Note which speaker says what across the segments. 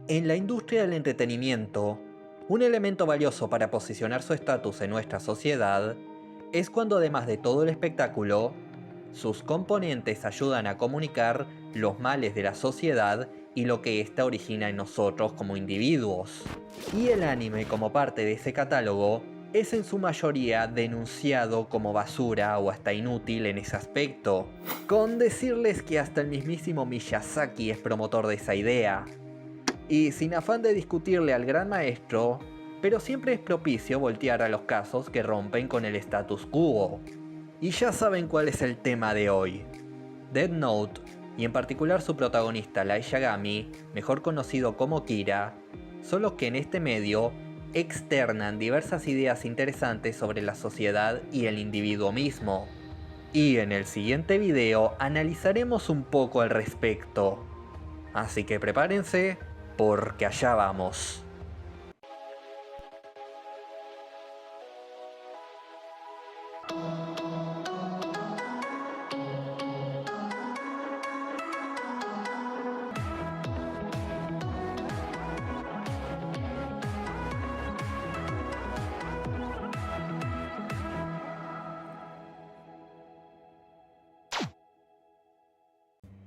Speaker 1: En la industria del entretenimiento, un elemento valioso para posicionar su estatus en nuestra sociedad es cuando, además de todo el espectáculo, sus componentes ayudan a comunicar los males de la sociedad y lo que ésta origina en nosotros como individuos. Y el anime, como parte de ese catálogo, es en su mayoría denunciado como basura o hasta inútil en ese aspecto, con decirles que hasta el mismísimo Miyazaki es promotor de esa idea. Y sin afán de discutirle al gran maestro, pero siempre es propicio voltear a los casos que rompen con el status quo. Y ya saben cuál es el tema de hoy. Death Note, y en particular su protagonista Light Yagami, mejor conocido como Kira, son los que en este medio externan diversas ideas interesantes sobre la sociedad y el individuo mismo. Y en el siguiente video analizaremos un poco al respecto. Así que prepárense, porque allá vamos.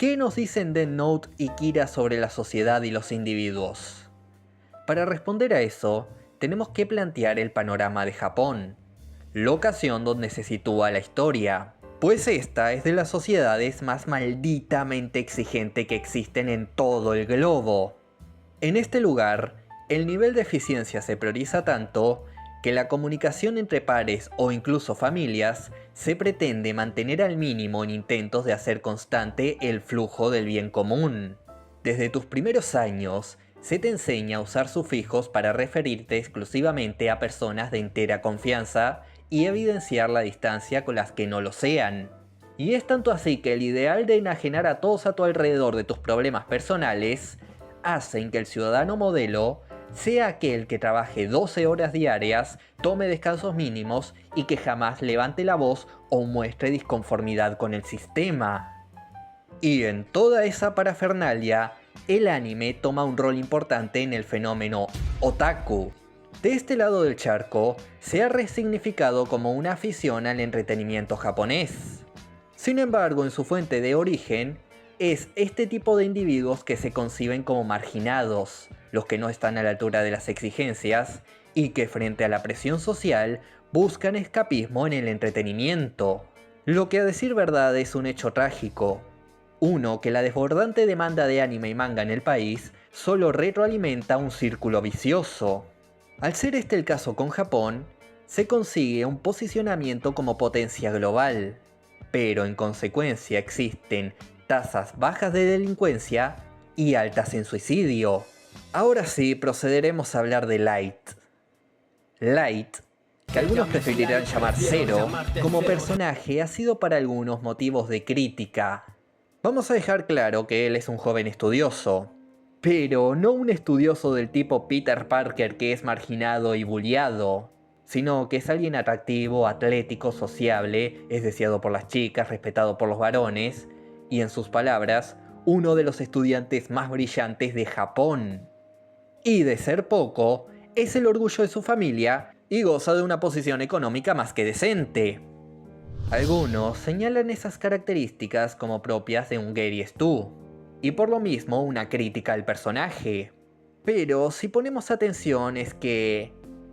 Speaker 1: ¿Qué nos dicen Death Note y Kira sobre la sociedad y los individuos? Para responder a eso, tenemos que plantear el panorama de Japón, locación donde se sitúa la historia, pues esta es de las sociedades más malditamente exigente que existen en todo el globo. En este lugar, el nivel de eficiencia se prioriza tanto que la comunicación entre pares o incluso familias se pretende mantener al mínimo en intentos de hacer constante el flujo del bien común. Desde tus primeros años, se te enseña a usar sufijos para referirte exclusivamente a personas de entera confianza y evidenciar la distancia con las que no lo sean. Y es tanto así que el ideal de enajenar a todos a tu alrededor de tus problemas personales hacen que el ciudadano modelo sea aquel que trabaje 12 horas diarias, tome descansos mínimos y que jamás levante la voz o muestre disconformidad con el sistema. Y en toda esa parafernalia, el anime toma un rol importante en el fenómeno otaku. De este lado del charco, se ha resignificado como una afición al entretenimiento japonés. Sin embargo, en su fuente de origen, es este tipo de individuos que se conciben como marginados, los que no están a la altura de las exigencias y que frente a la presión social buscan escapismo en el entretenimiento. Lo que a decir verdad es un hecho trágico. Uno, que la desbordante demanda de anime y manga en el país solo retroalimenta un círculo vicioso. Al ser este el caso con Japón, se consigue un posicionamiento como potencia global, pero en consecuencia existen tasas bajas de delincuencia y altas en suicidio. Ahora sí, procederemos a hablar de Light. Light, que algunos preferirán llamar Zero, como personaje ha sido para algunos motivos de crítica. Vamos a dejar claro que él es un joven estudioso, pero no un estudioso del tipo Peter Parker que es marginado y bulliado, sino que es alguien atractivo, atlético, sociable, es deseado por las chicas, respetado por los varones, y en sus palabras, uno de los estudiantes más brillantes de Japón. Y de ser poco, es el orgullo de su familia y goza de una posición económica más que decente. Algunos señalan esas características como propias de un Gary Stu, y por lo mismo una crítica al personaje. Pero si ponemos atención es que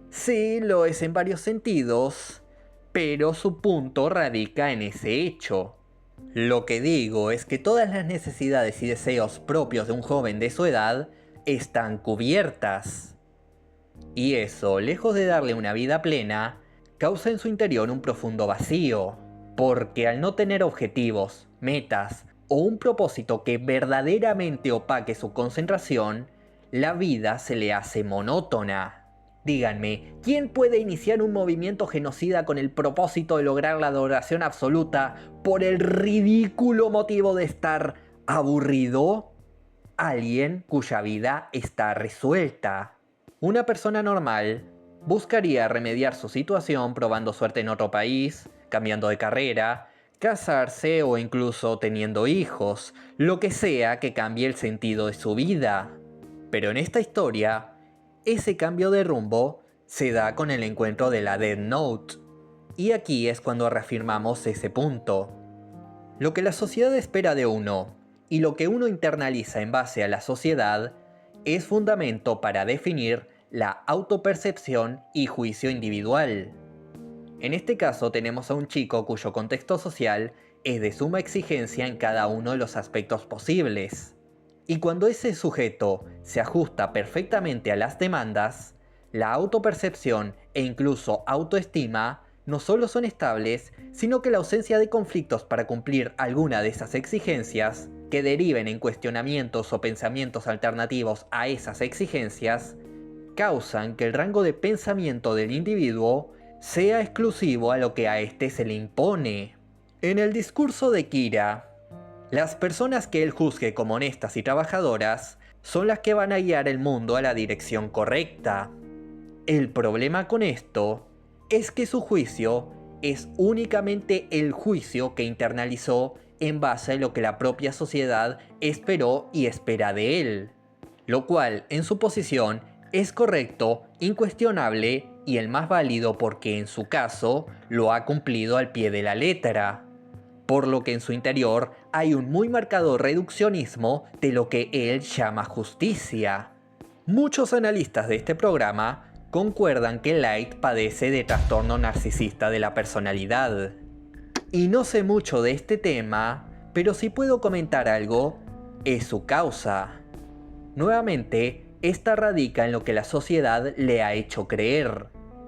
Speaker 1: sí lo es en varios sentidos, pero su punto radica en ese hecho. Lo que digo es que todas las necesidades y deseos propios de un joven de su edad están cubiertas. Y eso, lejos de darle una vida plena, causa en su interior un profundo vacío, porque al no tener objetivos, metas o un propósito que verdaderamente opaque su concentración, la vida se le hace monótona. Díganme, ¿quién puede iniciar un movimiento genocida con el propósito de lograr la adoración absoluta por el ridículo motivo de estar aburrido? Alguien cuya vida está resuelta. Una persona normal buscaría remediar su situación probando suerte en otro país, cambiando de carrera, casarse o incluso teniendo hijos, lo que sea que cambie el sentido de su vida. Pero en esta historia, ese cambio de rumbo se da con el encuentro de la Death Note. Y aquí es cuando reafirmamos ese punto. Lo que la sociedad espera de uno y lo que uno internaliza en base a la sociedad es fundamento para definir la autopercepción y juicio individual. En este caso tenemos a un chico cuyo contexto social es de suma exigencia en cada uno de los aspectos posibles. Y cuando ese sujeto se ajusta perfectamente a las demandas, la autopercepción e incluso autoestima no solo son estables, sino que la ausencia de conflictos para cumplir alguna de esas exigencias, que deriven en cuestionamientos o pensamientos alternativos a esas exigencias, causan que el rango de pensamiento del individuo sea exclusivo a lo que a éste se le impone. En el discurso de Kira, las personas que él juzgue como honestas y trabajadoras son las que van a guiar el mundo a la dirección correcta. El problema con esto es que su juicio es únicamente el juicio que internalizó en base a lo que la propia sociedad esperó y espera de él, lo cual en su posición es correcto, incuestionable y el más válido porque en su caso lo ha cumplido al pie de la letra, por lo que en su interior hay un muy marcado reduccionismo de lo que él llama justicia. Muchos analistas de este programa concuerdan que Light padece de trastorno narcisista de la personalidad. Y no sé mucho de este tema, pero si puedo comentar algo, es su causa. Nuevamente, esta radica en lo que la sociedad le ha hecho creer.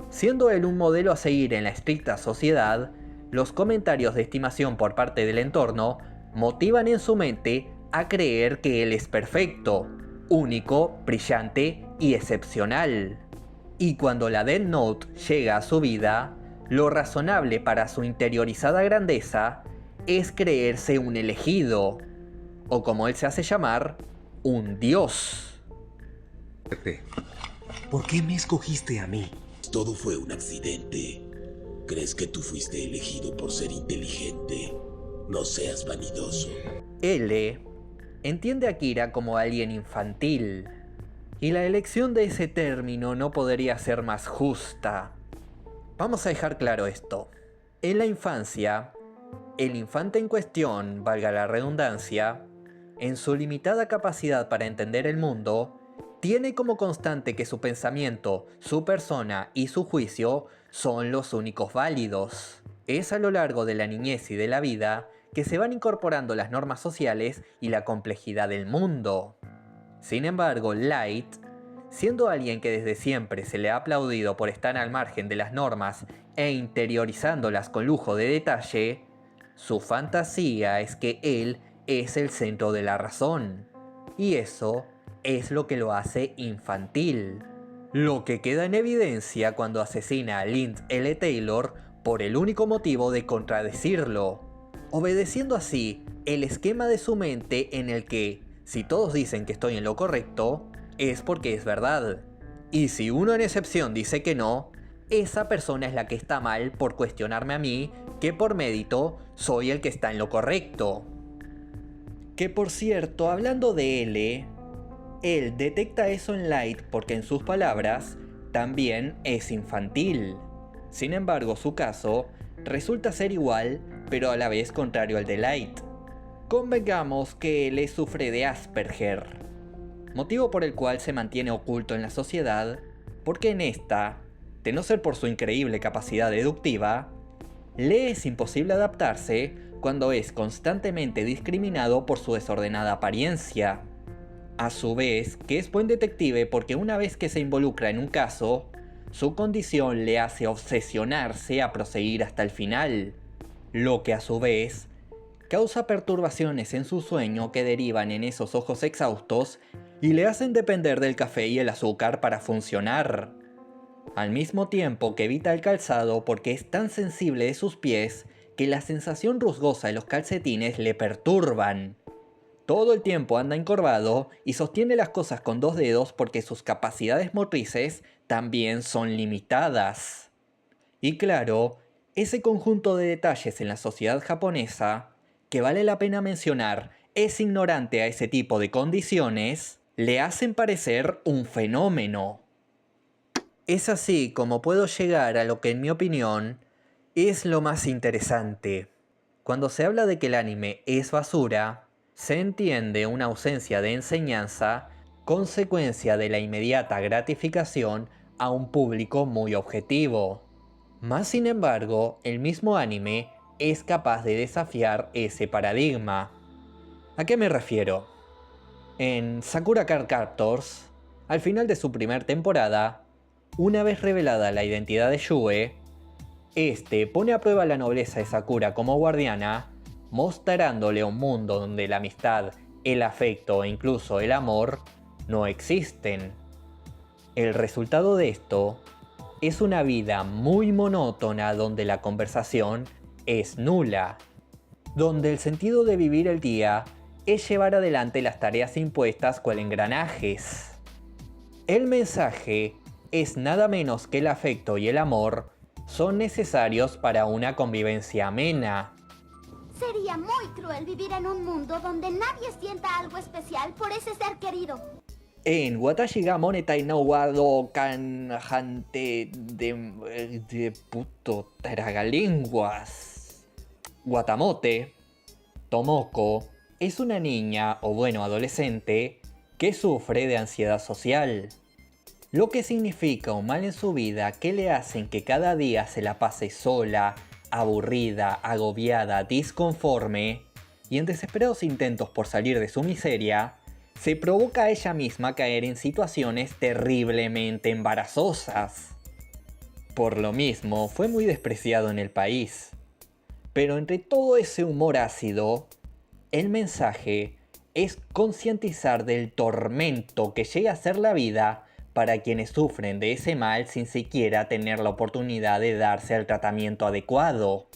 Speaker 1: Siendo él un modelo a seguir en la estricta sociedad, los comentarios de estimación por parte del entorno motivan en su mente a creer que él es perfecto, único, brillante y excepcional. Y cuando la Death Note llega a su vida, lo razonable para su interiorizada grandeza es creerse un elegido, o como él se hace llamar, un dios.
Speaker 2: Pepe, ¿por qué me escogiste a mí?
Speaker 3: Todo fue un accidente. ¿Crees que tú fuiste elegido por ser inteligente? No seas vanidoso.
Speaker 1: L entiende a Kira como alguien infantil, y la elección de ese término no podría ser más justa. Vamos a dejar claro esto. En la infancia, el infante en cuestión, valga la redundancia, en su limitada capacidad para entender el mundo, tiene como constante que su pensamiento, su persona y su juicio son los únicos válidos. Es a lo largo de la niñez y de la vida que se van incorporando las normas sociales y la complejidad del mundo. Sin embargo, Light, siendo alguien que desde siempre se le ha aplaudido por estar al margen de las normas e interiorizándolas con lujo de detalle, su fantasía es que él es el centro de la razón. Y eso es lo que lo hace infantil. Lo que queda en evidencia cuando asesina a Lind L. Taylor por el único motivo de contradecirlo, obedeciendo así el esquema de su mente en el que, si todos dicen que estoy en lo correcto, es porque es verdad. Y si uno en excepción dice que no, esa persona es la que está mal por cuestionarme a mí, que por mérito soy el que está en lo correcto. Que por cierto, hablando de L, él detecta eso en Light porque en sus palabras también es infantil. Sin embargo, su caso resulta ser igual, pero a la vez contrario al de Light. Convengamos que él sufre de Asperger, motivo por el cual se mantiene oculto en la sociedad, porque en esta, de no ser por su increíble capacidad deductiva, le es imposible adaptarse cuando es constantemente discriminado por su desordenada apariencia. A su vez, que es buen detective porque una vez que se involucra en un caso, su condición le hace obsesionarse a proseguir hasta el final, lo que a su vez causa perturbaciones en su sueño que derivan en esos ojos exhaustos y le hacen depender del café y el azúcar para funcionar. Al mismo tiempo que evita el calzado porque es tan sensible de sus pies que la sensación rusgosa de los calcetines le perturban. Todo el tiempo anda encorvado y sostiene las cosas con 2 dedos porque sus capacidades motrices también son limitadas. Y claro, ese conjunto de detalles en la sociedad japonesa, que vale la pena mencionar, es ignorante a ese tipo de condiciones, le hacen parecer un fenómeno. Es así como puedo llegar a lo que en mi opinión es lo más interesante. Cuando se habla de que el anime es basura, se entiende una ausencia de enseñanza, consecuencia de la inmediata gratificación a un público muy objetivo. Más sin embargo, el mismo anime es capaz de desafiar ese paradigma. ¿A qué me refiero? En Sakura Card Captors, al final de su primera temporada, una vez revelada la identidad de Yue, este pone a prueba la nobleza de Sakura como guardiana, mostrándole un mundo donde la amistad, el afecto e incluso el amor no existen. El resultado de esto es una vida muy monótona donde la conversación es nula, donde el sentido de vivir el día es llevar adelante las tareas impuestas cual engranajes. El mensaje es nada menos que el afecto y el amor son necesarios para una convivencia amena.
Speaker 4: Sería muy cruel vivir en un mundo donde nadie sienta algo especial por ese ser querido.
Speaker 1: En Watashi ga monetai no wado kan hante de puto tragalenguas. Watamote, Tomoko, es una niña o bueno adolescente que sufre de ansiedad social. Lo que significa un mal en su vida que le hacen que cada día se la pase sola, aburrida, agobiada, disconforme y en desesperados intentos por salir de su miseria, se provoca a ella misma caer en situaciones terriblemente embarazosas. Por lo mismo, fue muy despreciado en el país. Pero entre todo ese humor ácido, el mensaje es concientizar del tormento que llega a ser la vida para quienes sufren de ese mal sin siquiera tener la oportunidad de darse el tratamiento adecuado.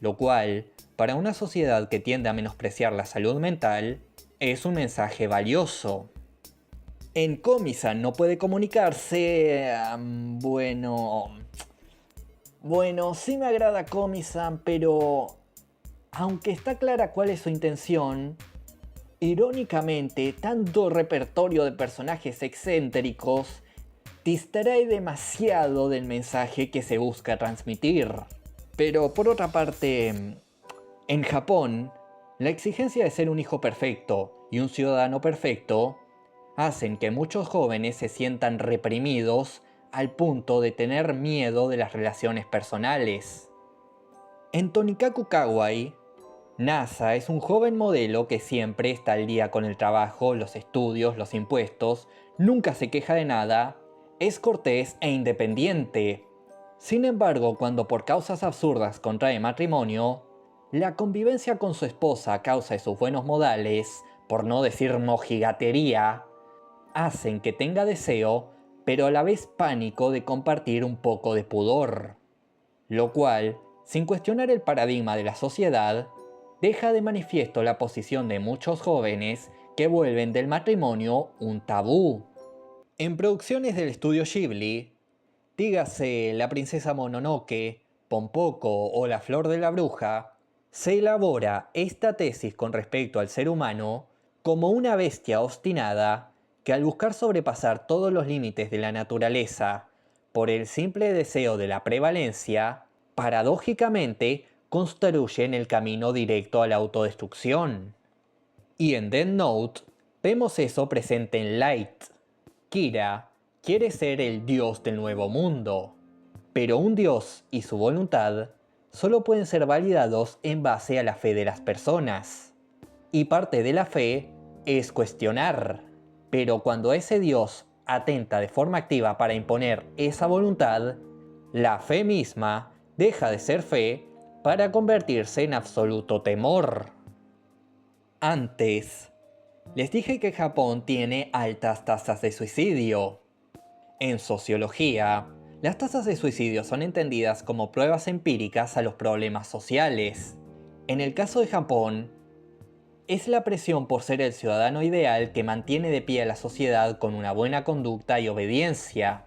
Speaker 1: Lo cual, para una sociedad que tiende a menospreciar la salud mental, es un mensaje valioso. En Komi-san no puede comunicarse... Bueno, sí me agrada Komi-san, pero... aunque está clara cuál es su intención, irónicamente, tanto repertorio de personajes excéntricos distrae demasiado del mensaje que se busca transmitir. Pero por otra parte, en Japón, la exigencia de ser un hijo perfecto y un ciudadano perfecto hacen que muchos jóvenes se sientan reprimidos al punto de tener miedo de las relaciones personales. En Tonikaku Kawaii, Nasa es un joven modelo que siempre está al día con el trabajo, los estudios, los impuestos, nunca se queja de nada, es cortés e independiente. Sin embargo, cuando por causas absurdas contrae matrimonio, la convivencia con su esposa a causa de sus buenos modales, por no decir mojigatería, hacen que tenga deseo, pero a la vez pánico de compartir un poco de pudor. Lo cual, sin cuestionar el paradigma de la sociedad, deja de manifiesto la posición de muchos jóvenes que vuelven del matrimonio un tabú. En producciones del estudio Ghibli, dígase La princesa Mononoke, Pompoko o La flor de la bruja, se elabora esta tesis con respecto al ser humano como una bestia obstinada que al buscar sobrepasar todos los límites de la naturaleza por el simple deseo de la prevalencia, paradójicamente construyen el camino directo a la autodestrucción. Y en Death Note vemos eso presente en Light. Kira quiere ser el dios del nuevo mundo, pero un dios y su voluntad solo pueden ser validados en base a la fe de las personas. Y parte de la fe es cuestionar, pero cuando ese dios atenta de forma activa para imponer esa voluntad, la fe misma deja de ser fe para convertirse en absoluto temor. Antes, les dije que Japón tiene altas tasas de suicidio. En sociología, las tasas de suicidio son entendidas como pruebas empíricas a los problemas sociales. En el caso de Japón, es la presión por ser el ciudadano ideal que mantiene de pie a la sociedad con una buena conducta y obediencia.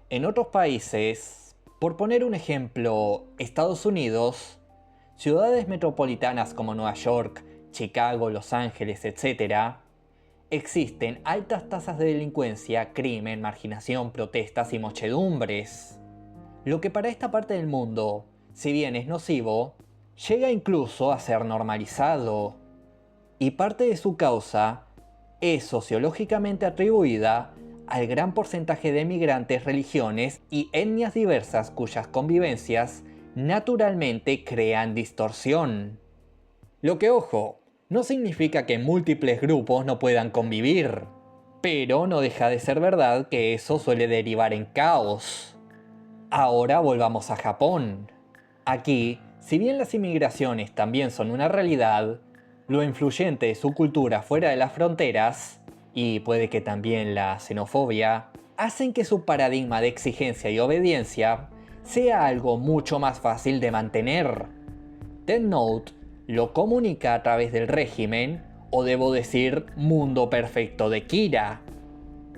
Speaker 1: En otros países, por poner un ejemplo, Estados Unidos, ciudades metropolitanas como Nueva York, Chicago, Los Ángeles, etc., existen altas tasas de delincuencia, crimen, marginación, protestas y muchedumbres. Lo que para esta parte del mundo, si bien es nocivo, llega incluso a ser normalizado. Y parte de su causa es sociológicamente atribuida al gran porcentaje de migrantes, religiones y etnias diversas cuyas convivencias naturalmente crean distorsión. Lo que, ojo, no significa que múltiples grupos no puedan convivir, pero no deja de ser verdad que eso suele derivar en caos. Ahora volvamos a Japón. Aquí, si bien las inmigraciones también son una realidad, lo influyente de su cultura fuera de las fronteras, y puede que también la xenofobia, hacen que su paradigma de exigencia y obediencia sea algo mucho más fácil de mantener. Death Note lo comunica a través del régimen, o debo decir, mundo perfecto de Kira.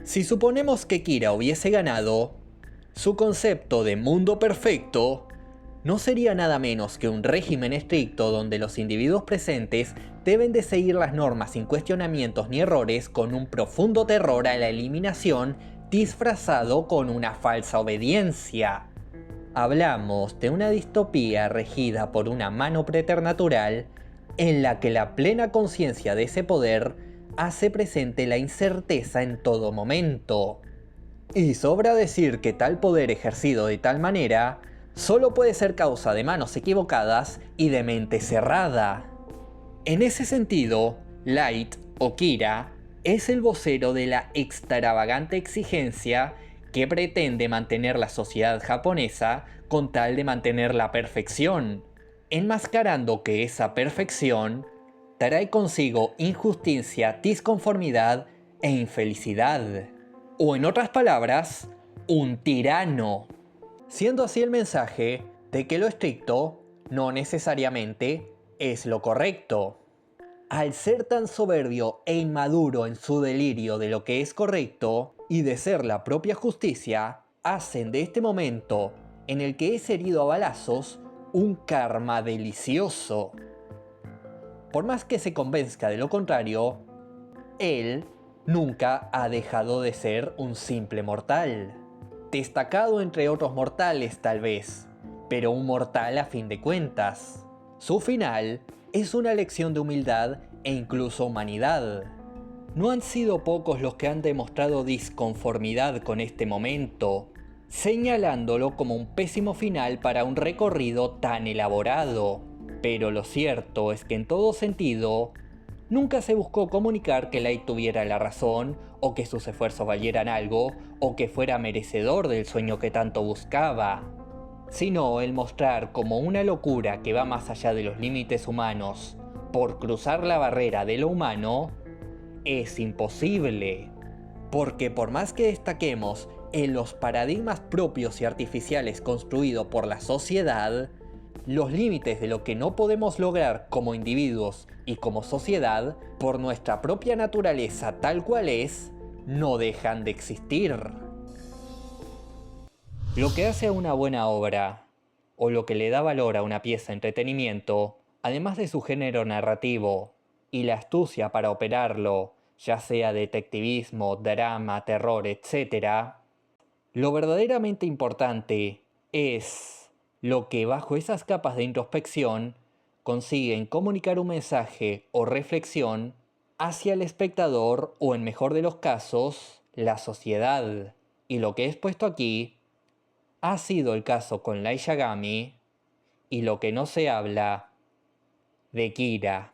Speaker 1: Si suponemos que Kira hubiese ganado, su concepto de mundo perfecto no sería nada menos que un régimen estricto donde los individuos presentes deben de seguir las normas sin cuestionamientos ni errores, con un profundo terror a la eliminación disfrazado con una falsa obediencia. Hablamos de una distopía regida por una mano preternatural en la que la plena conciencia de ese poder hace presente la incerteza en todo momento. Y sobra decir que tal poder ejercido de tal manera solo puede ser causa de manos equivocadas y de mente cerrada. En ese sentido, Light, o Kira, es el vocero de la extravagante exigencia que pretende mantener la sociedad japonesa con tal de mantener la perfección, enmascarando que esa perfección trae consigo injusticia, disconformidad e infelicidad. O en otras palabras, un tirano. Siendo así el mensaje de que lo estricto no necesariamente es lo correcto. Al ser tan soberbio e inmaduro en su delirio de lo que es correcto y de ser la propia justicia, hacen de este momento en el que es herido a balazos un karma delicioso. Por más que se convenzca de lo contrario, él nunca ha dejado de ser un simple mortal. Destacado entre otros mortales tal vez, pero un mortal a fin de cuentas. Su final es una lección de humildad e incluso humanidad. No han sido pocos los que han demostrado disconformidad con este momento, señalándolo como un pésimo final para un recorrido tan elaborado. Pero lo cierto es que en todo sentido, nunca se buscó comunicar que Light tuviera la razón, o que sus esfuerzos valieran algo, o que fuera merecedor del sueño que tanto buscaba, sino el mostrar como una locura que va más allá de los límites humanos, por cruzar la barrera de lo humano, es imposible. Porque por más que destaquemos en los paradigmas propios y artificiales construidos por la sociedad, los límites de lo que no podemos lograr como individuos y como sociedad, por nuestra propia naturaleza tal cual es, no dejan de existir. Lo que hace a una buena obra, o lo que le da valor a una pieza de entretenimiento, además de su género narrativo y la astucia para operarlo, ya sea detectivismo, drama, terror, etc., lo verdaderamente importante es lo que bajo esas capas de introspección consiguen comunicar un mensaje o reflexión hacia el espectador, o en mejor de los casos, la sociedad. Y lo que he expuesto aquí ha sido el caso con Light Yagami y lo que no se habla de Kira.